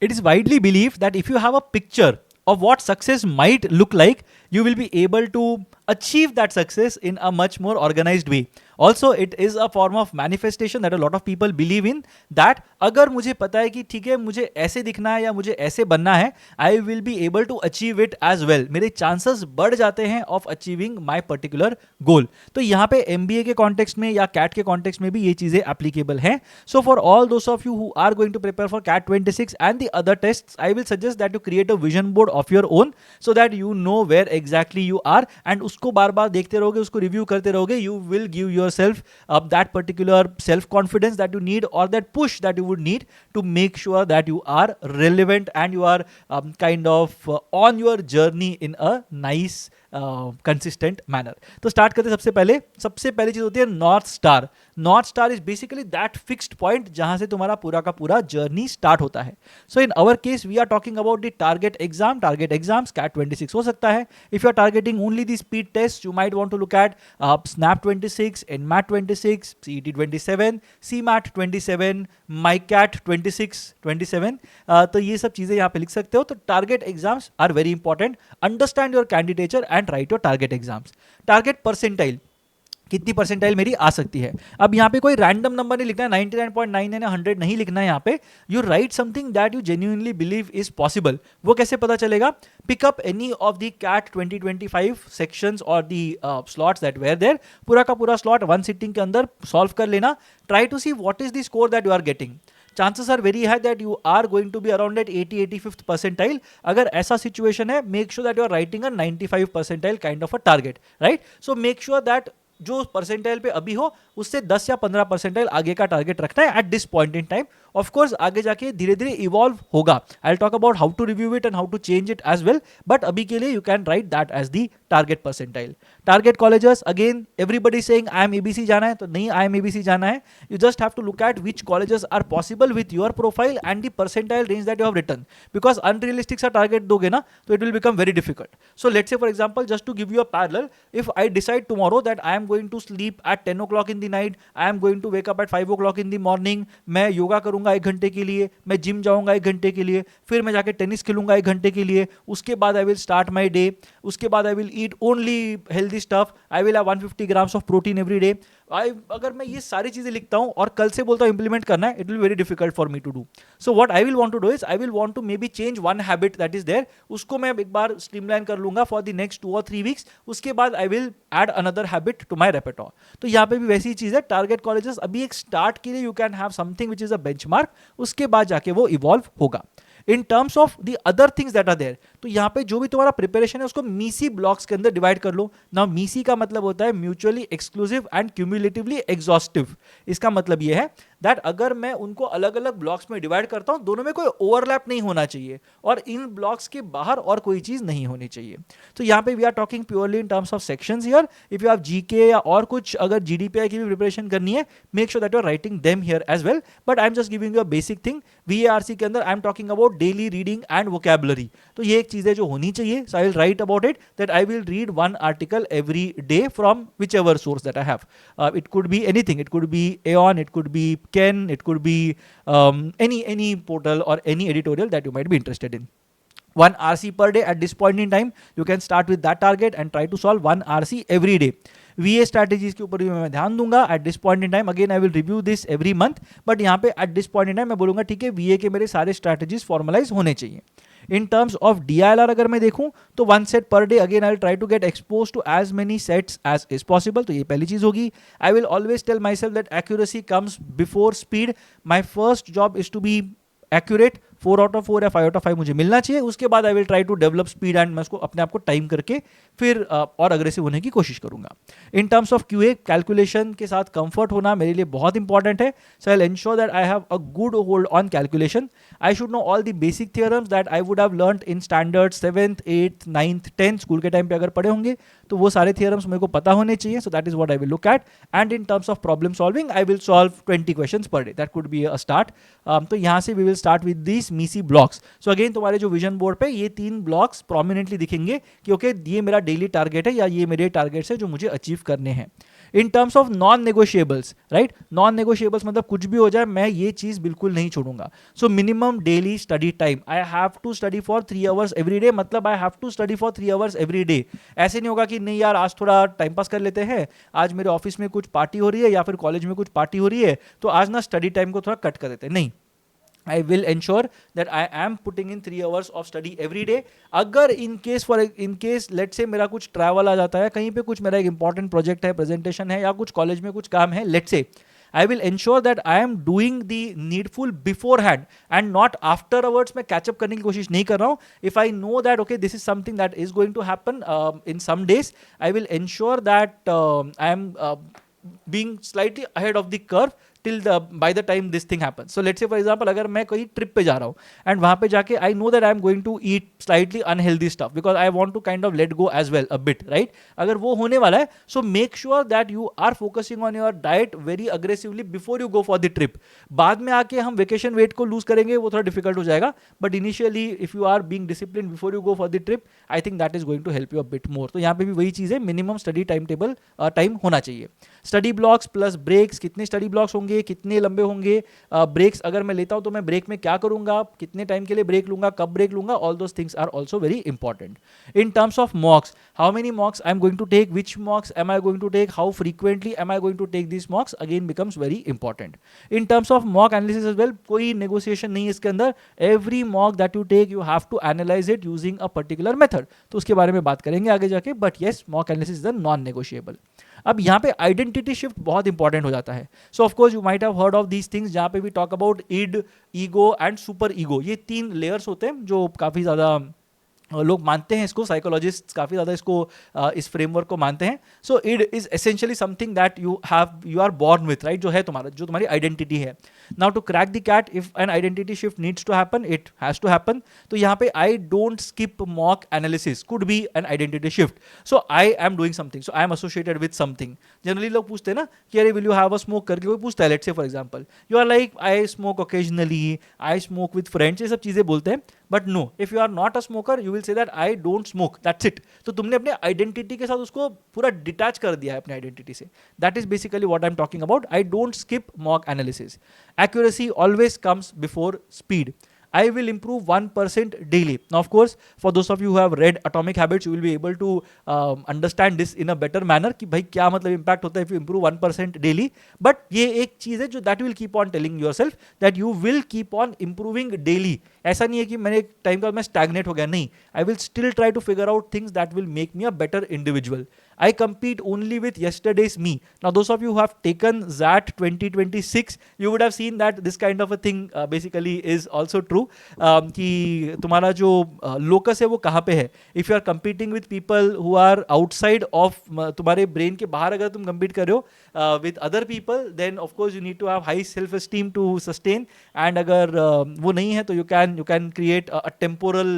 It is widely believed that if you have a picture of what success might look like, you will be able to achieve that success in a much more organized way. Also, it is a form of manifestation that a lot of people believe in, that अगर मुझे पता है कि ठीक है मुझे ऐसे दिखना है या मुझे ऐसे बनना है, I will be able to achieve it as well. मेरे चांसेस बढ़ जाते हैं of achieving my particular goal. तो यहाँ पे MBA के कॉन्टेक्स्ट में या कैट के कॉन्टेक्स्ट में भी ये चीजें एप्लीकेबल हैं. So for all those of you who are going to prepare for CAT 26 and the other test, I will suggest that you create a vision board of your own, so that you know where exactly you are, and उसको बार बार देखते रहोगे, उसको review करते रहोगे. You will give your self that particular self confidence that you need, or that push that you would need to make sure that you are relevant and you are kind of on your journey in a nice consistent manner. तो start करते सबसे पहले चीज होती है north star. North star is basically that fixed point जहां से तुम्हारा पूरा का पूरा जर्नी स्टार्ट होता है. So in our case we are talking about the target exams. CAT 26 हो सकता है. If you are targeting only the speed test, you might want to look at snap 26, NMAT 26, CET 27, CMAT 27, MICAT 27. तो ये सब चीजें यहाँ पे लिख सकते हो. तो target exams are very important. Understand your candidature and write your target exams. Target percentile, कितनी परसेंटाइल मेरी आ सकती है. अब यहाँ पे कोई रैंडम नंबर नहीं लिखना है, 99.9 है ना 100 नहीं लिखना है. यहाँ पे you write something that you genuinely believe is possible. वो कैसे पता चलेगा? Pick up any of the CAT 2025 sections और the slots that were there. पूरा का पूरा स्लॉट वन सिटिंग के अंदर सॉल्व कर लेना. Try to see what is the score that you are getting. chances are very high that you are going to be around at 85th percentile. अगर ऐसा situation है, make sure that you are writing a 95 percentile kind of a target, right? So make sure that जो percentile पे अभी हो उससे 10 या 15 percentile आगे का टारगेट रखना है at this point in time. Of course आगे जाके धीरे धीरे इवॉल्व होगा. I will talk about how to review it and how to change it as well, but अभी के लिए you can write that as the target percentile. Target colleges, again everybody saying IIM-ABC जाना है, तो नहीं IIM-ABC जाना है. You just have to look at which colleges are possible with your profile and the percentile range that you have written. Because unrealistic सा target दोगे ना तो it will become very difficult. So let's say for example, just to give you a parallel, if I decide tomorrow that I am going to sleep at 10 o'clock in the night, I am going to wake up at 5 o'clock in the morning, मैं योगा करूंगा 1 घंटे के लिए, मैं gym जाऊंगा 1 घंटे के लिए, फिर मैं जाके टेनिस खेलूंगा 1 घंटे के लिए, उसके बाद I will start my day, उसके बाद I will eat only healthy stuff, I will have 150 grams of protein every day. अगर मैं ये सारी चीजें लिखता हूं और कल से बोलता हूं इंप्लीमेंट करना है, it will very difficult for me to do. So what I will want to do is I will want to maybe change one habit that is there. उसको मैं एक बार स्ट्रीमलाइन कर लूंगा for the next 2 or 3 weeks. उसके बाद I will add another habit to my repertoire. तो यहाँ पे भी वैसी चीज है. टारगेट कॉलेजेस अभी एक स्टार्ट के लिए you can have something which is a benchmark. उसके बाद जाके वो इवॉल्व होगा. In terms of the other things that are there, तो यहाँ पे जो भी तुम्हारा प्रिपरेशन है उसको मीसी ब्लॉक्स के अंदर डिवाइड कर लो. नाउ मीसी का मतलब होता है mutually exclusive and cumulatively exhaustive. इसका मतलब ये है दैट अगर मैं उनको अलग अलग ब्लॉक्स में डिवाइड करता हूं, दोनों में कोई ओवरलैप नहीं होना चाहिए और इन ब्लॉक्स के बाहर और कोई चीज नहीं होनी चाहिए. तो यहाँ पे we are talking purely in terms of sections here. If you have GK या और कुछ अगर GDPI की भी प्रिपरेशन करनी है, make sure that you are writing them here as well. But I am just giving you a basic thing. VARC के अंदर I am talking about daily reading and vocabulary. तो ये एक चीज है जो होनी चाहिए. So I will write about it that I will read 1 article every day from whichever source that I have. It could be anything. It could B Aeon, it could be Ken, it could be any portal or any editorial that you might be interested in. 1 RC per day at this point in time. You can start with that target and try to solve 1 RC every day. VA strategies के ऊपर भी मैं ध्यान दूंगा at this point in time. Again I will review this every month. But यहाँ पे at this point in time मैं बोलूँगा ठीक है VA के मेरे सारे strategies formalize होने चाहिए. In terms of DILR अगर मैं देखूं तो 1 set per day. Again I will try to get exposed to as many sets as is possible. तो ये पहली चीज होगी. I will always tell myself that accuracy comes before speed. My first job is to be accurate. 4 out of 4 या 5 out of 5 मुझे मिलना चाहिए. उसके बाद I will try to develop speed and मैं उसको अपने आप को टाइम करके फिर और अग्रेसिव होने की कोशिश करूंगा. In terms of QA, calculation के साथ कंफर्ट होना मेरे लिए बहुत इंपॉर्टेंट है. So I will ensure that I have a good hold on calculation. I should know all the basic theorems that I would have learned in standard 7th 8th 9th 10th school के time पे अगर पढ़े होंगे तो वो सारे theorems मेरे को पता होने चाहिए. So that is what I will look at. And in terms of problem solving I will solve 20 questions per day. That could be a start. तो यहाँ से we will start with this these messy blocks. So again तुम्हारे जो vision board पे ये 3 blocks prominently दिखेंगे कि okay ये मेरा डेली टारगेट है या ये मेरे टारगेट्स है जो मुझे अचीव करने हैं. इन terms of non negotiables, right, non negotiables मतलब कुछ भी हो जाए मैं ये चीज बिल्कुल नहीं छोड़ूंगा. So minimum daily study time, I have to study for 3 hours every day, मतलब I have to study for 3 hours every day. ऐसे नहीं होगा कि नहीं यार आज थोड़ा टाइम पास कर लेते हैं, आज मेरे ऑफिस में कुछ पार्टी हो रही है या फिर कॉलेज में कुछ पार्टी हो रही है तो आज ना स्टडी टाइम को थोड़ा कट कर देते हैं. नहीं, I will ensure that I am putting in 3 hours of study every day. अगर in case let's say मेरा कुछ travel आ जाता है, कहीं पे कुछ मेरा एक important project है, presentation है या कुछ college में कुछ काम है, let's say I will ensure that I am doing the needful beforehand and not afterwards. मैं catch up करने की कोशिश नहीं कर रहा हूँ. If I know that okay this is something that is going to happen in some days, I will ensure that I am being slightly ahead of the curve till by the time this thing happens. So let's say for example अगर मैं कहीं trip पे जा रहा हूँ and वहाँ पे जाके I know that I am going to eat slightly unhealthy stuff because I want to kind of let go as well a bit, right? अगर वो होने वाला है so make sure that you are focusing on your diet very aggressively before you go for the trip. बाद में आके हम vacation weight को lose करेंगे वो थोड़ा difficult हो जाएगा, but initially if you are being disciplined before you go for the trip I think that is going to help you a bit more. तो यहाँ पे भी वही चीज़ है, minimum study timetable टाइम होना चाहिए. स्टडी ब्लॉक्स प्लस ब्रेक्स, कितने study blocks होंगे, कितने लंबे होंगे, ब्रेक्स अगर मैं लेता हूं तो मैं ब्रेक में क्या करूंगा, कितने टाइम के लिए ब्रेक लूंगा, कब ब्रेक लूंगा, all those things are also very important. In terms of mocks, how many mocks I am going to take, which mocks am I going to take, how frequently am I going to take this mocks, again becomes very important. In terms of mock analysis as well, कोई negotiation नहीं है इसके अंदर. Every mock that you take you have to analyse it using a particular method. तो उसके बारे में बात करेंगे आगे जाके, but yes mock analysis is a non negotiable. अब यहाँ पे आइडेंटिटी शिफ्ट बहुत इंपॉर्टेंट हो जाता है. So of course you might have heard of these things जहाँ पे we talk about id, ego and super ego. ये 3 लेयर्स होते हैं जो काफ़ी ज़्यादा लोग मानते हैं इसको, साइकोलॉजिस्ट काफ़ी ज़्यादा इसको इस फ्रेमवर्क को मानते हैं. So id is essentially something that you are born with, right, जो है तुम्हारा, जो तुम्हारी आइडेंटिटी है. Now to crack the CAT, if an identity shift needs to happen, it has to happen. तो यहाँ पे I don't skip mock analysis could be an identity shift. So I am doing something, so I am associated with something. Generally लोग पूछते हैं ना कि अरे will you have a smoke करके, कोई पूछता है, let's say for example you are like I smoke occasionally, I smoke with friends, ये सब चीज़ें बोलते हैं. But no, if you are not a smoker you will say that I don't smoke, that's it. तो तुमने अपने identity के साथ उसको पूरा डिटैच कर दिया है अपने आइडेंटिटी से. That is basically what I am talking about. I don't skip mock analysis. Accuracy always comes before speed. I will improve 1% daily. Now, of course, for those of you who have read Atomic Habits, you will be able to understand this in a better manner कि भाई क्या मतलब impact होता है if you improve 1% daily. But ये एक चीज़ है जो that will keep on telling yourself that you will keep on improving daily. ऐसा नहीं है कि मैंने एक टाइम का मैं stagnate हो गया, नहीं. I will still try to figure out things that will make me a better individual. I compete only with yesterday's me. Now, those of you who have taken ZAT 2026, you would have seen that this kind of a thing basically is also true. कि तुम्हारा जो locus है वो कहाँ पे है. If you are competing with people who are outside of तुम्हारे brain के बाहर अगर तुम compete कर रहे हो with other people, then of course you need to have high self-esteem to sustain. And अगर वो नहीं है तो you can create a temporal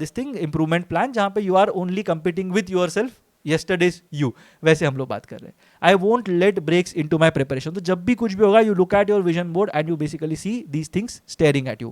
this thing improvement plan जहाँ पे you are only competing with yourself. Yesterday's you, वैसे हम लोग बात कर रहे हैं. I won't let breaks into my preparation. तो जब भी कुछ भी होगा, you look at your vision board and you basically see these things staring at you.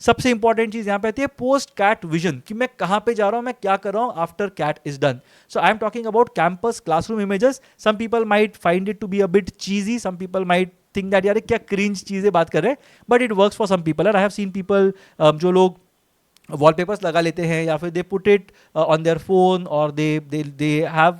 सबसे इंपॉर्टेंट चीज यहाँ पे आती है पोस्ट कैट विजन, कि मैं कहाँ पे जा रहा हूँ, मैं क्या कर रहा हूँ after CAT is done. So I am talking about campus classroom images. Some people might find it to be a bit cheesy, some people might think that यार क्या क्रिंज चीजें बात कर रहे हैं, but it works for some people. I have seen people जो लोग wallpapers लगा लेते हैं या फिर they put it on their phone और दे हैव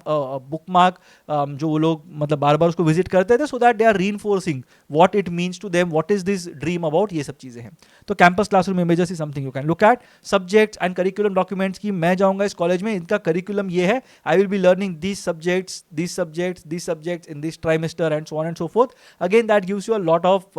बुक मार्क जो वो लोग मतलब बार बार उसको विजिट करते थे, so that they are reinforcing what it means to them, what is this dream about, ये सब चीज़ें हैं. तो campus classroom images is something you can look at. Subjects and curriculum documents की मैं जाऊंगा इस कॉलेज में, इनका करिकुलम ये है, I will be learning this subjects in this trimester and so on and so forth. Again that gives you a lot of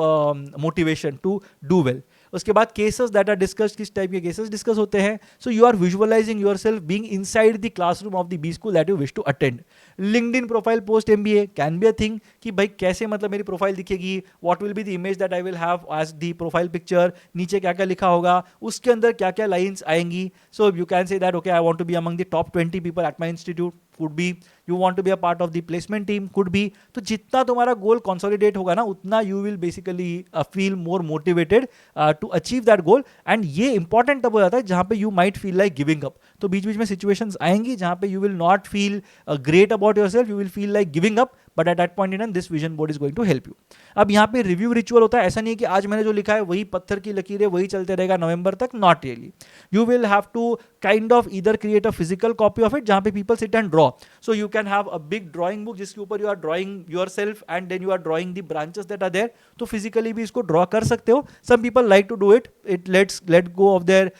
motivation to do well. उसके बाद केसेस दैट आर डिस्कस्ड, किस type के cases discuss होते हैं. So you are visualising yourself being inside the classroom of the B school that you wish to attend. LinkedIn profile post MBA can be a thing कि भाई कैसे मतलब मेरी profile दिखेगी, what will be the image that I will have as the profile picture, नीचे क्या क्या लिखा होगा, उसके अंदर क्या क्या लाइन्स आएंगी. So you can say that okay I want to be among the top 20 people at my institute. could be you want to be a part of the placement team, could be. तो जितना तुम्हारा goal consolidate होगा ना, उतना you will basically feel more motivated to achieve that goal. And ये important तब हो जाता है जहाँ पे you might feel like giving up. तो बीच बीच में situations आएंगी जहाँ पे you will not feel great about yourself, you will feel like giving up, but at that point in time this vision board is going to help you. अब यहाँ पे review ritual होता है, ऐसा नहीं है कि आज मैंने जो लिखा है वही पत्थर की लकीर है, वही चलते रहेगा नवंबर तक, not really. You will have to kind of either create a physical copy of it जहाँ पे people sit and draw. So you can have a big drawing book जिसके ऊपर you are drawing yourself and then you are drawing the branches that are there. तो physically भी इसको draw कर सकते हो. Some people like to do it, it let go of there,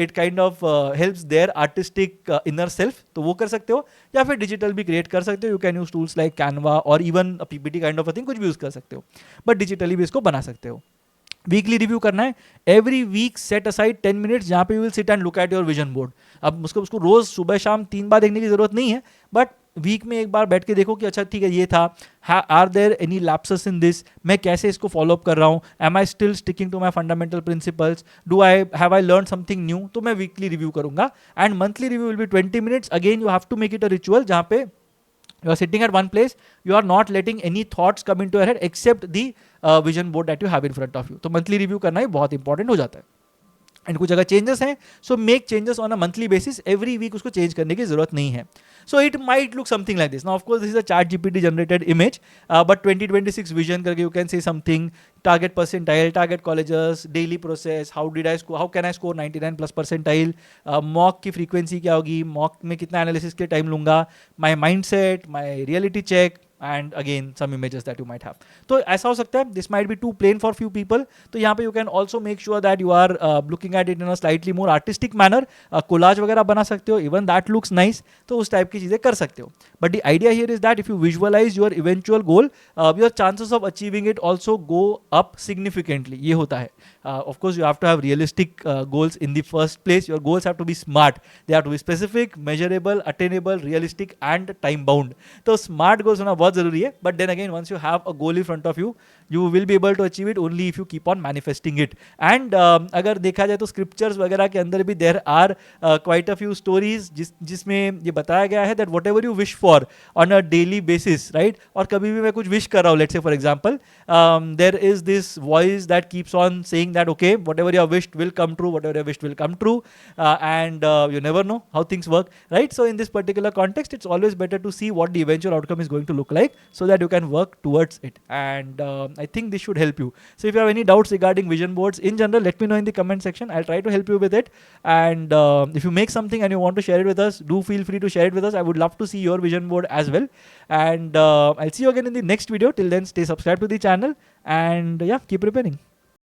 it kind of helps their artistic inner self, तो वो कर सकते हो. या फिर डिजिटल भी क्रिएट कर सकते हो. You can use tools like Canva और even PPT kind of a thing, कुछ भी यूज कर सकते हो, बट डिजिटली भी इसको बना सकते हो. वीकली रिव्यू करना है. Every week set aside 10 minutes जहाँ पे you will sit and look at your vision board. अब उसको रोज सुबह शाम 3 बार देखने की जरूरत नहीं है, बट वीक में एक बार बैठ के देखो कि अच्छा ठीक है ये था, are there any lapses in this, मैं कैसे इसको फॉलो अप कर रहा हूँ, am I still sticking to my fundamental principles, do I have I learn something new. तो मैं वीकली रिव्यू करूंगा. And monthly review will be 20 minutes. Again you have to make it a ritual जहाँ पे you are sitting at one place, you are not letting any thoughts come into your head except the vision board that you have in front of you. तो monthly review करना ही बहुत important हो जाता है. And कुछ अगर changes हैं, so make changes on a monthly basis. Every week उसको चेंज करने की जरूरत नहीं है. So it might look something like this. Now of course this is a chat GPT generated image, but 2026 vision करके you can say something, target percentile, target colleges, daily process, how can I score 99 plus percentile, mock की frequency क्या होगी, mock में कितना analysis के time लूंगा, माई mind set, my reality check, and again some images that you might have. तो ऐसा हो सकता है, this might be too plain for few people. तो यहाँ पे you can also make sure that you are looking at it in a slightly more artistic manner. Collage वगैरह बना सकते हो, even that looks nice. तो उस टाइप की चीज़ें कर सकते हो. But the idea here is that if you visualize your eventual goal, your chances of achieving it also go up significantly. ये होता है. Of course you have to have realistic goals in the first place. Your goals have to be smart. They have to be specific, measurable, attainable, realistic and time bound. तो smart goals होना बहुत जरूरी है. But then again once you have a goal in front of you, you will be able to achieve it only if you keep on manifesting it. And अगर देखा जाए तो scriptures वगैरह के अंदर भी there are quite a few stories जिसमें ये बताया गया है that whatever you wish for on a daily basis, right. और कभी भी मैं कुछ विश कर रहा हूँ, let's say for example there is this voice that keeps on saying that okay whatever your wished will come true, whatever your wished will come true, and you never know how things work, right. So in this particular context it's always better to see what the eventual outcome is going to look like so that you can work towards it. And I think this should help you. So if you have any doubts regarding vision boards in general, let me know in the comment section. I'll try to help you with it. And if you make something and you want to share it with us, do feel free to share it with us. I would love to see your vision board as well. And I'll see you again in the next video. Till then, stay subscribed to the channel and yeah, keep preparing.